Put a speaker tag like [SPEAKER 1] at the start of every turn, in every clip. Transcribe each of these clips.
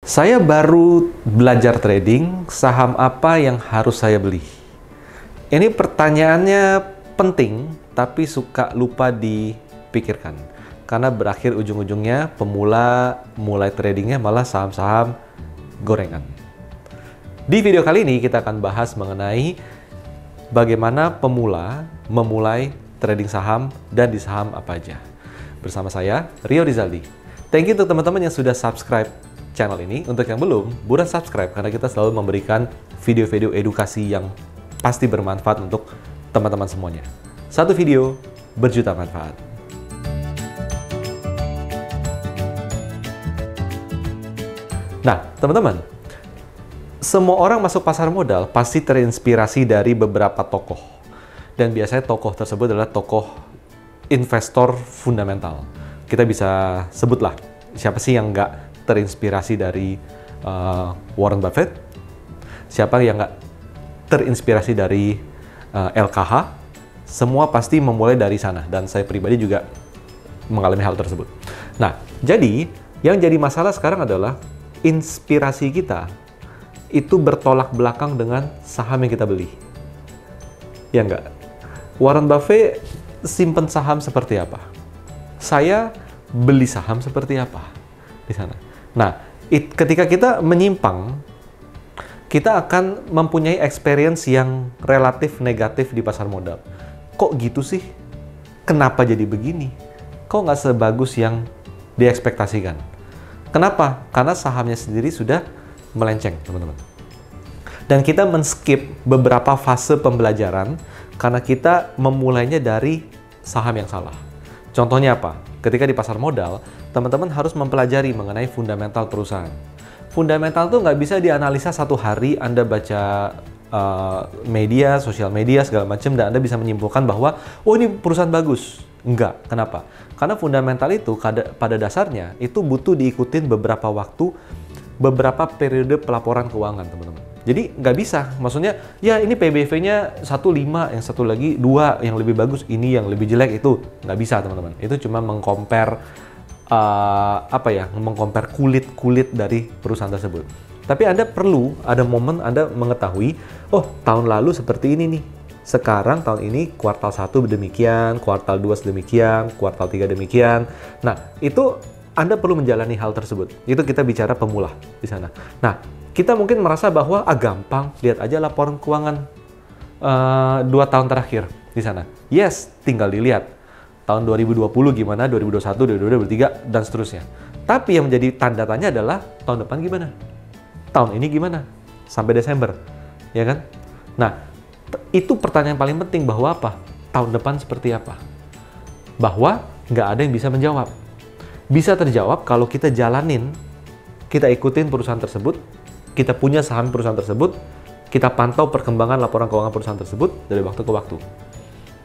[SPEAKER 1] Saya baru belajar trading, saham apa yang harus saya beli? Ini pertanyaannya penting, tapi suka lupa dipikirkan. Karena berakhir ujung-ujungnya pemula mulai tradingnya malah saham-saham gorengan. Di video kali ini kita akan bahas mengenai bagaimana pemula memulai trading saham dan di saham apa aja. Bersama saya, Rio Rizaldi. Thank you untuk teman-teman yang sudah subscribe channel ini. Untuk yang belum, buruan subscribe karena kita selalu memberikan video-video edukasi yang pasti bermanfaat untuk teman-teman semuanya. Satu video, berjuta manfaat. Nah, teman-teman, semua orang masuk pasar modal pasti terinspirasi dari beberapa tokoh. Dan biasanya tokoh tersebut adalah tokoh investor fundamental. Kita bisa sebutlah, siapa sih yang nggak terinspirasi dari Warren Buffett? Siapa yang nggak terinspirasi dari LKH? Semua pasti memulai dari sana, dan saya pribadi juga mengalami hal tersebut. Nah, jadi yang jadi masalah sekarang adalah inspirasi kita itu bertolak belakang dengan saham yang kita beli. Ya nggak? Warren Buffett simpen saham seperti apa? Saya beli saham seperti apa di sana? Nah, ketika kita menyimpang, kita akan mempunyai experience yang relatif negatif di pasar modal. Kok gitu sih? Kenapa jadi begini? Kok nggak sebagus yang diekspektasikan? Kenapa? Karena sahamnya sendiri sudah melenceng, teman-teman. Dan kita men-skip beberapa fase pembelajaran karena kita memulainya dari saham yang salah. Contohnya apa? Ketika di pasar modal, teman-teman harus mempelajari mengenai fundamental perusahaan. Fundamental tuh nggak bisa dianalisa satu hari Anda baca media, sosial media, segala macam, dan Anda bisa menyimpulkan bahwa, oh ini perusahaan bagus. Enggak. Kenapa? Karena fundamental itu pada dasarnya itu butuh diikutin beberapa waktu, beberapa periode pelaporan keuangan, teman-teman. Jadi nggak bisa, maksudnya ya ini PBV-nya 1,5, yang satu lagi 2, yang lebih bagus, ini yang lebih jelek, itu nggak bisa, teman-teman. Itu cuma mengcompare mengcompare kulit dari perusahaan tersebut. Tapi Anda perlu ada momen Anda mengetahui, oh tahun lalu seperti ini nih, sekarang tahun ini kuartal 1 demikian, kuartal 2 sedemikian, kuartal 3 demikian. Nah, itu Anda perlu menjalani hal tersebut. Itu kita bicara pemula di sana. Nah, kita mungkin merasa bahwa gampang, lihat aja laporan keuangan 2 tahun terakhir di sana. Yes, tinggal dilihat. Tahun 2020 gimana, 2021, 2023, dan seterusnya. Tapi yang menjadi tanda tanya adalah tahun depan gimana? Tahun ini gimana? Sampai Desember, ya kan? Nah, itu pertanyaan paling penting, bahwa apa? Tahun depan seperti apa? Bahwa nggak ada yang bisa menjawab. Bisa terjawab kalau kita jalanin, kita ikutin perusahaan tersebut, kita punya saham perusahaan tersebut, kita pantau perkembangan laporan keuangan perusahaan tersebut dari waktu ke waktu.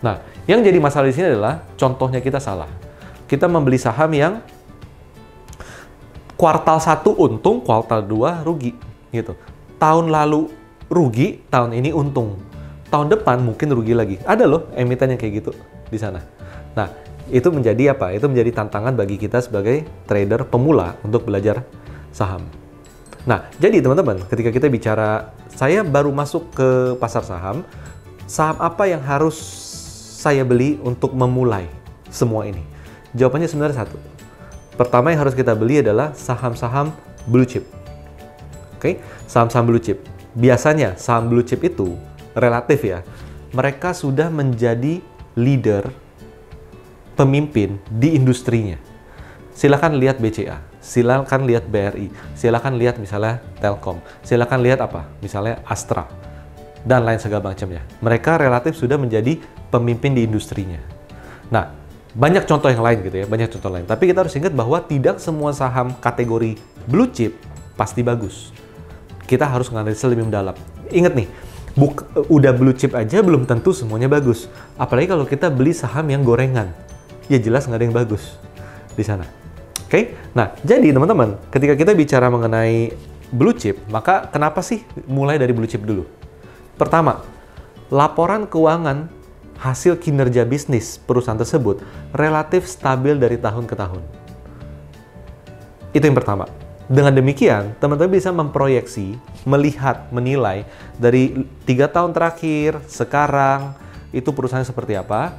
[SPEAKER 1] Nah, yang jadi masalah di sini adalah contohnya kita salah. Kita membeli saham yang kuartal 1 untung, kuartal 2 rugi, gitu. Tahun lalu rugi, tahun ini untung. Tahun depan mungkin rugi lagi. Ada loh emiten yang kayak gitu di sana. Nah, itu menjadi apa? Itu menjadi tantangan bagi kita sebagai trader pemula untuk belajar saham. Nah, jadi teman-teman, ketika kita bicara, saya baru masuk ke pasar saham, saham apa yang harus saya beli untuk memulai semua ini? Jawabannya sebenarnya satu. Pertama yang harus kita beli adalah saham-saham blue chip. Oke, saham-saham blue chip. Biasanya saham blue chip itu relatif ya, mereka sudah menjadi leader, pemimpin di industrinya. Silakan lihat BCA, silakan lihat BRI, silakan lihat misalnya Telkom, silakan lihat apa, misalnya Astra, dan lain segala macamnya. Mereka relatif sudah menjadi pemimpin di industrinya. Nah, banyak contoh yang lain gitu ya, banyak contoh lain. Tapi kita harus ingat bahwa tidak semua saham kategori blue chip pasti bagus. Kita harus menganalisa lebih mendalam. Ingat nih, udah blue chip aja belum tentu semuanya bagus. Apalagi kalau kita beli saham yang gorengan, ya jelas nggak ada yang bagus di sana. Oke? Nah, jadi teman-teman, ketika kita bicara mengenai blue chip, maka kenapa sih mulai dari blue chip dulu? Pertama, laporan keuangan hasil kinerja bisnis perusahaan tersebut relatif stabil dari tahun ke tahun. Itu yang pertama. Dengan demikian, teman-teman bisa memproyeksi, melihat, menilai dari 3 tahun terakhir, sekarang, itu perusahaannya seperti apa.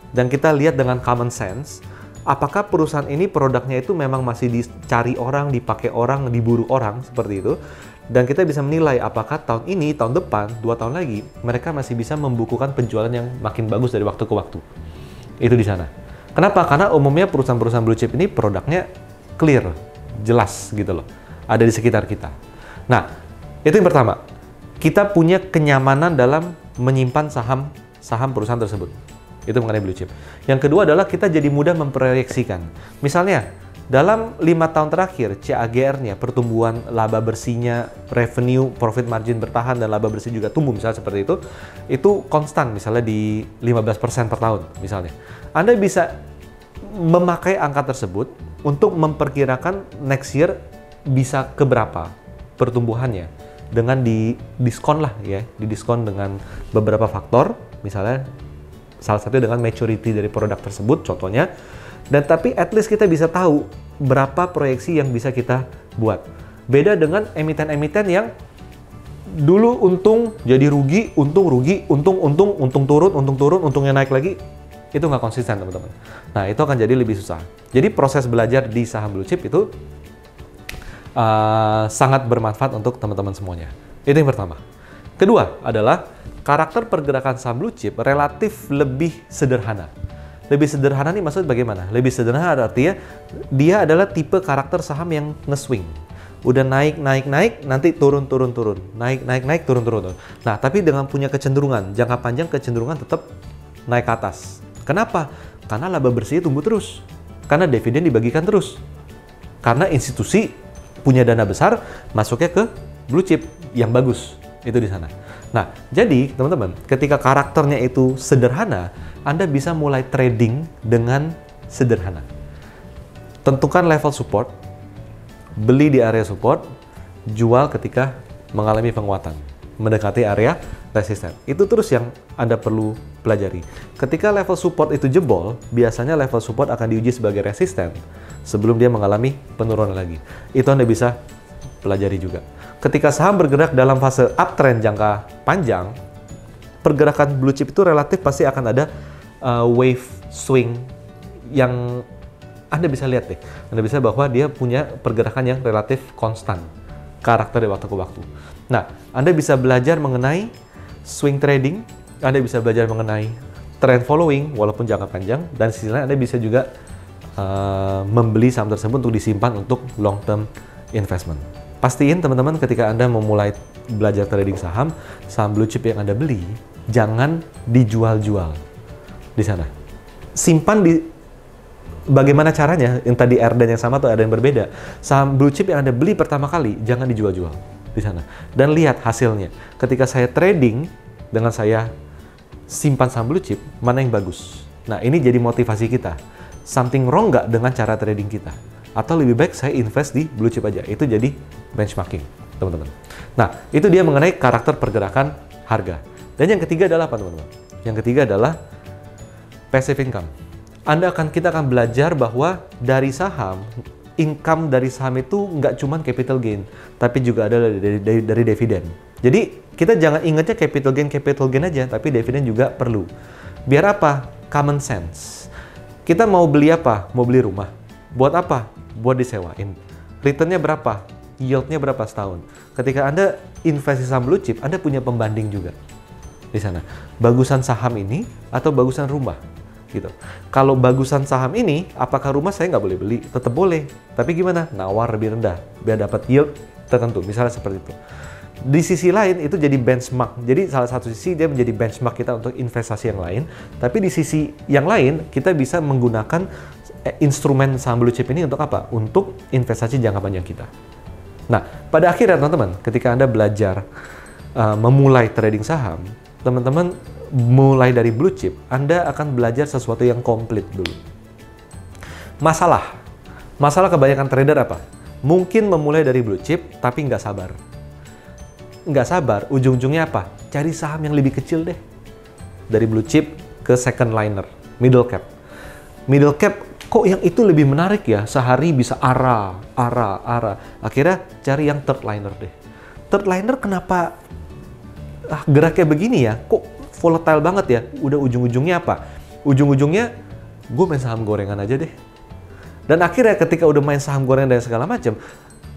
[SPEAKER 1] Dan kita lihat dengan common sense, apakah perusahaan ini produknya itu memang masih dicari orang, dipakai orang, diburu orang, seperti itu. Dan kita bisa menilai apakah tahun ini, tahun depan, 2 tahun lagi, mereka masih bisa membukukan penjualan yang makin bagus dari waktu ke waktu. Itu di sana. Kenapa? Karena umumnya perusahaan-perusahaan blue chip ini produknya clear, jelas gitu loh. Ada di sekitar kita. Nah, itu yang pertama. Kita punya kenyamanan dalam menyimpan saham perusahaan tersebut. Itu mengenai blue chip. Yang kedua adalah kita jadi mudah memproyeksikan. Misalnya, dalam 5 tahun terakhir, CAGR-nya, pertumbuhan laba bersihnya, revenue, profit margin bertahan, dan laba bersih juga tumbuh, misalnya seperti itu konstan, misalnya di 15% per tahun, misalnya. Anda bisa memakai angka tersebut untuk memperkirakan next year bisa keberapa pertumbuhannya, dengan didiskon lah ya, didiskon dengan beberapa faktor, misalnya salah satunya dengan maturity dari produk tersebut, contohnya. Dan tapi at least kita bisa tahu berapa proyeksi yang bisa kita buat. Beda dengan emiten-emiten yang dulu untung jadi rugi, untung rugi, untung turun, untungnya naik lagi. Itu nggak konsisten, teman-teman. Nah, itu akan jadi lebih susah. Jadi proses belajar di saham blue chip itu sangat bermanfaat untuk teman-teman semuanya. Itu yang pertama. Kedua adalah karakter pergerakan saham blue chip relatif lebih sederhana. Lebih sederhana nih maksudnya bagaimana? Lebih sederhana artinya dia adalah tipe karakter saham yang nge-swing. Udah naik, nanti turun. Naik, turun. Nah, tapi dengan punya kecenderungan, jangka panjang kecenderungan tetap naik ke atas. Kenapa? Karena laba bersihnya tumbuh terus. Karena dividen dibagikan terus. Karena institusi punya dana besar, masuknya ke blue chip yang bagus. Itu di sana. Nah, jadi teman-teman, ketika karakternya itu sederhana, Anda bisa mulai trading dengan sederhana. Tentukan level support, beli di area support, jual ketika mengalami penguatan, mendekati area resisten. Itu terus yang Anda perlu pelajari. Ketika level support itu jebol, biasanya level support akan diuji sebagai resisten sebelum dia mengalami penurunan lagi. Itu Anda bisa pelajari juga. Ketika saham bergerak dalam fase uptrend jangka panjang, pergerakan blue chip itu relatif pasti akan ada wave swing yang Anda bisa lihat deh. Anda bisa bahwa dia punya pergerakan yang relatif konstan, karakter dari waktu ke waktu. Nah, Anda bisa belajar mengenai swing trading, Anda bisa belajar mengenai trend following walaupun jangka panjang, dan sisi lain Anda bisa juga membeli saham tersebut untuk disimpan untuk long term investment. Pastiin teman-teman ketika Anda memulai belajar trading saham blue chip yang Anda beli, jangan dijual-jual di sana. Simpan di bagaimana caranya, yang tadi RDN yang sama atau ada yang berbeda. Saham blue chip yang Anda beli pertama kali, jangan dijual-jual di sana. Dan lihat hasilnya. Ketika saya trading dengan saya simpan saham blue chip, mana yang bagus. Nah, ini jadi motivasi kita. Something wrong nggak dengan cara trading kita? Atau lebih baik saya invest di blue chip aja. Itu jadi benchmarking, teman-teman. Nah, itu dia mengenai karakter pergerakan harga. Dan yang ketiga adalah apa, teman-teman? Yang ketiga adalah passive income. Kita akan belajar bahwa dari saham, income dari saham itu nggak cuma capital gain, tapi juga ada dari dividen. Jadi, kita jangan ingatnya capital gain aja, tapi dividen juga perlu. Biar apa? Common sense. Kita mau beli apa? Mau beli rumah. Buat apa? Buat disewain. Returnnya berapa? Yieldnya berapa setahun? Ketika Anda investasi saham blue chip, Anda punya pembanding juga di sana. Bagusan saham ini atau bagusan rumah? Gitu. Kalau bagusan saham ini, apakah rumah saya nggak boleh beli? Tetap boleh. Tapi gimana? Nawar lebih rendah, biar dapat yield tertentu. Misalnya seperti itu. Di sisi lain, itu jadi benchmark. Jadi salah satu sisi dia menjadi benchmark kita untuk investasi yang lain. Tapi di sisi yang lain, kita bisa menggunakan instrumen saham blue chip ini untuk apa? Untuk investasi jangka panjang kita. Nah, pada akhirnya teman-teman, ketika Anda belajar memulai trading saham, teman-teman mulai dari blue chip, Anda akan belajar sesuatu yang komplit dulu. Masalah kebanyakan trader apa? Mungkin memulai dari blue chip, tapi nggak sabar. Nggak sabar, ujung-ujungnya apa? Cari saham yang lebih kecil deh. Dari blue chip ke second liner, middle cap. Middle cap kok yang itu lebih menarik ya, sehari bisa ARA. Akhirnya cari yang third liner deh. Third liner kenapa geraknya begini ya, kok volatile banget ya, udah ujung-ujungnya apa? Ujung-ujungnya gue main saham gorengan aja deh. Dan akhirnya ketika udah main saham gorengan dan segala macam,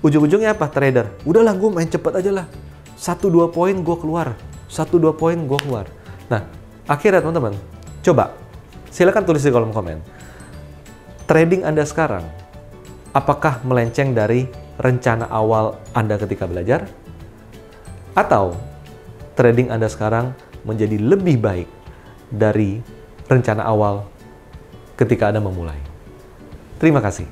[SPEAKER 1] ujung-ujungnya apa trader? Udahlah gue main cepet aja lah. 1-2 poin gue keluar. 1-2 poin gue keluar. Nah, akhirnya teman-teman, coba silakan tulis di kolom komen. Trading Anda sekarang, apakah melenceng dari rencana awal Anda ketika belajar? Atau trading Anda sekarang menjadi lebih baik dari rencana awal ketika Anda memulai? Terima kasih.